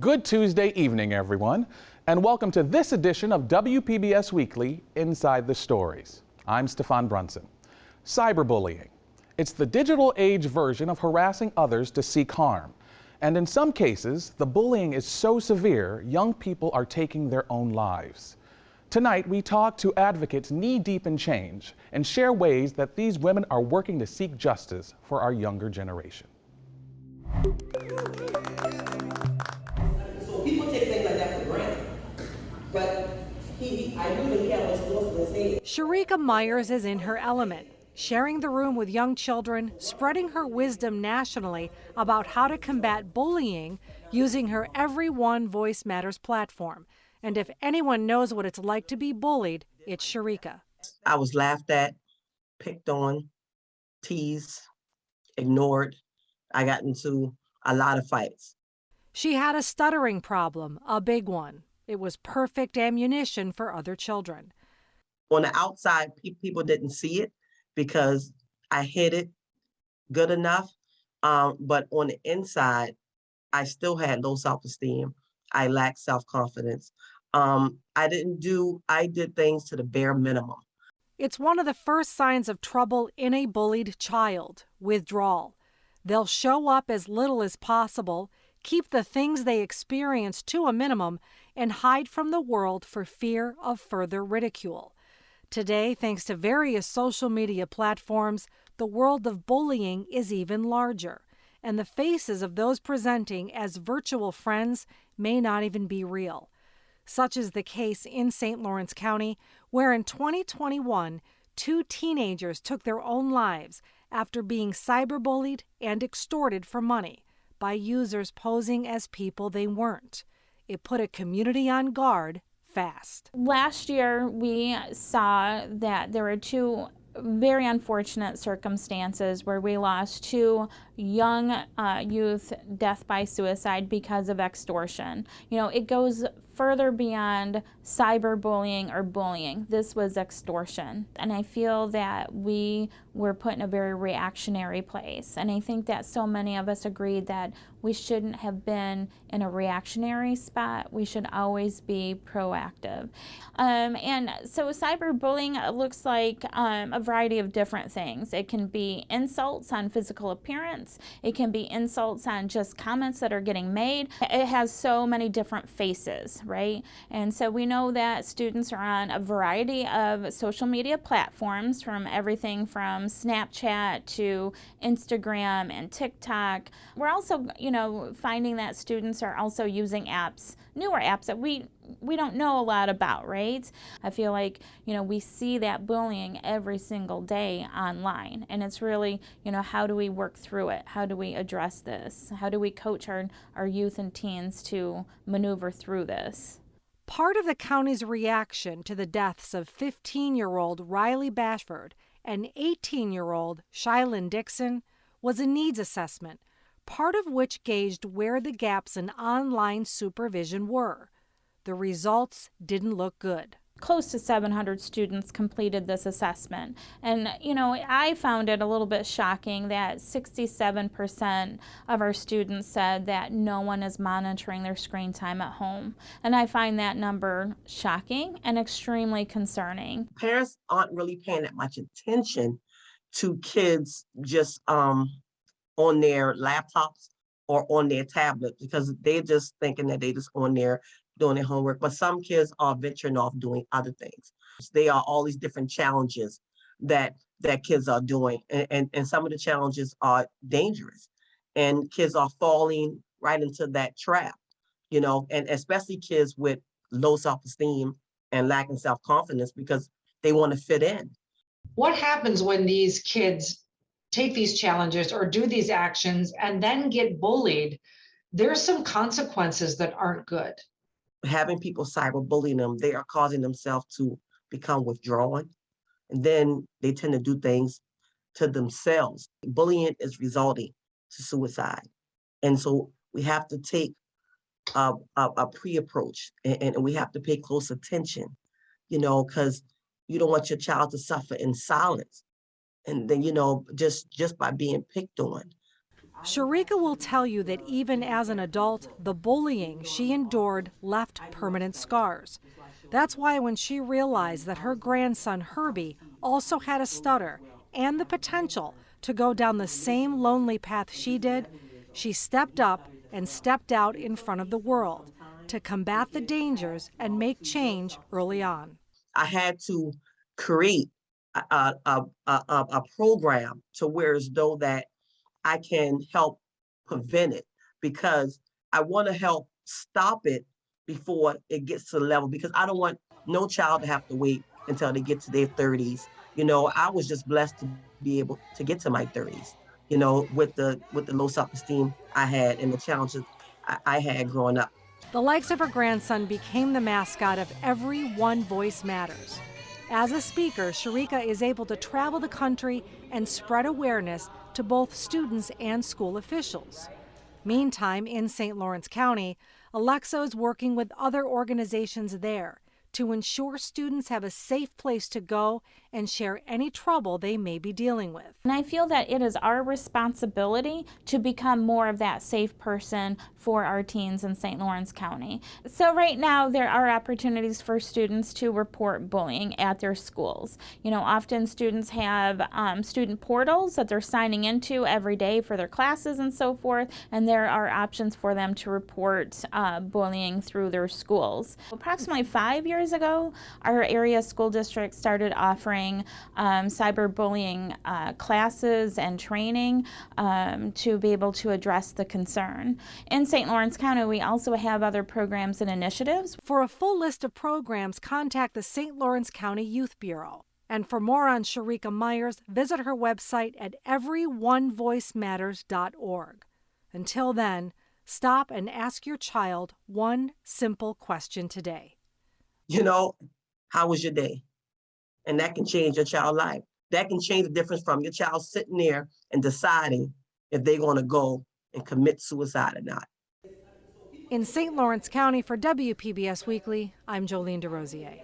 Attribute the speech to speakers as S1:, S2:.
S1: Good Tuesday evening, everyone, and welcome to this edition of WPBS Weekly, Inside the Stories. I'm Stefan Brunson. Cyberbullying. It's the digital age version of harassing others to seek harm. And in some cases, the bullying is so severe, young people are taking their own lives. Tonight, we talk to advocates knee-deep in change and share ways that these women are working to seek justice for our younger generation.
S2: People take things like that for granted, but I knew that he had what's going in his head.
S3: Sharika Myers is in her element, sharing the room with young children, spreading her wisdom nationally about how to combat bullying using her Every One Voice Matters platform. And if anyone knows what it's like to be bullied, it's Sharika.
S2: I was laughed at, picked on, teased, ignored. I got into a lot of fights.
S3: She had a stuttering problem, a big one. It was perfect ammunition for other children.
S2: On the outside, people didn't see it because I hid it good enough. But on the inside, I still had low self-esteem. I lacked self-confidence. I did things to the bare minimum.
S3: It's one of the first signs of trouble in a bullied child, withdrawal. They'll show up as little as possible, keep the things they experience to a minimum, and hide from the world for fear of further ridicule. Today, thanks to various social media platforms, the world of bullying is even larger, and the faces of those presenting as virtual friends may not even be real. Such is the case in St. Lawrence County, where in 2021, 2 teenagers took their own lives after being cyberbullied and extorted for money by users posing as people they weren't. It put a community on guard fast.
S4: Last year, we saw that there were 2 very unfortunate circumstances where we lost 2 young youth death by suicide because of extortion. You know, it goes further beyond cyberbullying or bullying. This was extortion. And I feel that we were put in a very reactionary place. And I think that so many of us agreed that we shouldn't have been in a reactionary spot. We should always be proactive. And so cyberbullying looks like a variety of different things. It can be insults on physical appearance. It can be insults on just comments that are getting made. It has so many different faces, right? And so we know that students are on a variety of social media platforms, from everything from Snapchat to Instagram and TikTok. We're also, finding that students are also using apps, newer apps that we don't know a lot about, right? I feel like, we see that bullying every single day online. And it's really, how do we work through it? How do we address this? How do we coach our youth and teens to maneuver through this?
S3: Part of the county's reaction to the deaths of 15-year-old Riley Bashford and 18-year-old Shylin Dixon was a needs assessment, part of which gauged where the gaps in online supervision were. The results didn't look good.
S4: Close to 700 students completed this assessment. And, I found it a little bit shocking that 67% of our students said that no one is monitoring their screen time at home. And I find that number shocking and extremely concerning.
S2: Parents aren't really paying that much attention to kids just on their laptops or on their tablets, because they're just thinking that they just on there doing their homework. But some kids are venturing off doing other things. They are all these different challenges that kids are doing. And some of the challenges are dangerous. And kids are falling right into that trap, and especially kids with low self-esteem and lacking self-confidence because they want to fit in.
S5: What happens when these kids take these challenges or do these actions and then get bullied? There's some consequences that aren't good.
S2: Having people cyberbullying them, they are causing themselves to become withdrawn. And then they tend to do things to themselves. Bullying is resulting to suicide. And so we have to take a pre-approach, and we have to pay close attention, because you don't want your child to suffer in silence. And then, just by being picked on.
S3: Sharika will tell you that even as an adult, the bullying she endured left permanent scars. That's why when she realized that her grandson Herbie also had a stutter and the potential to go down the same lonely path she did, she stepped up and stepped out in front of the world to combat the dangers and make change early on.
S2: I had to create a program to where as though that I can help prevent it, because I want to help stop it before it gets to the level, because I don't want no child to have to wait until they get to their 30s. You know, I was just blessed to be able to get to my 30s, you know, with the low self-esteem I had and the challenges I had growing up.
S3: The likes of her grandson became the mascot of Every One Voice Matters. As a speaker, Sharika is able to travel the country and spread awareness to both students and school officials. Meantime, in St. Lawrence County, Alexa is working with other organizations there to ensure students have a safe place to go and share any trouble they may be dealing with.
S4: And I feel that it is our responsibility to become more of that safe person for our teens in St. Lawrence County. So right now there are opportunities for students to report bullying at their schools. You know, often students have student portals that they're signing into every day for their classes and so forth, and there are options for them to report bullying through their schools. Approximately 5 years ago, our area school district started offering cyberbullying classes and training to be able to address the concern. In St. Lawrence County, we also have other programs and initiatives.
S3: For a full list of programs, contact the St. Lawrence County Youth Bureau. And for more on Sharika Myers, visit her website at everyonevoicematters.org. Until then, stop and ask your child one simple question today.
S2: You know, how was your day? And that can change your child's life. That can change the difference from your child sitting there and deciding if they're going to go and commit suicide or not.
S3: In St. Lawrence County for WPBS Weekly, I'm Jolene DeRosier.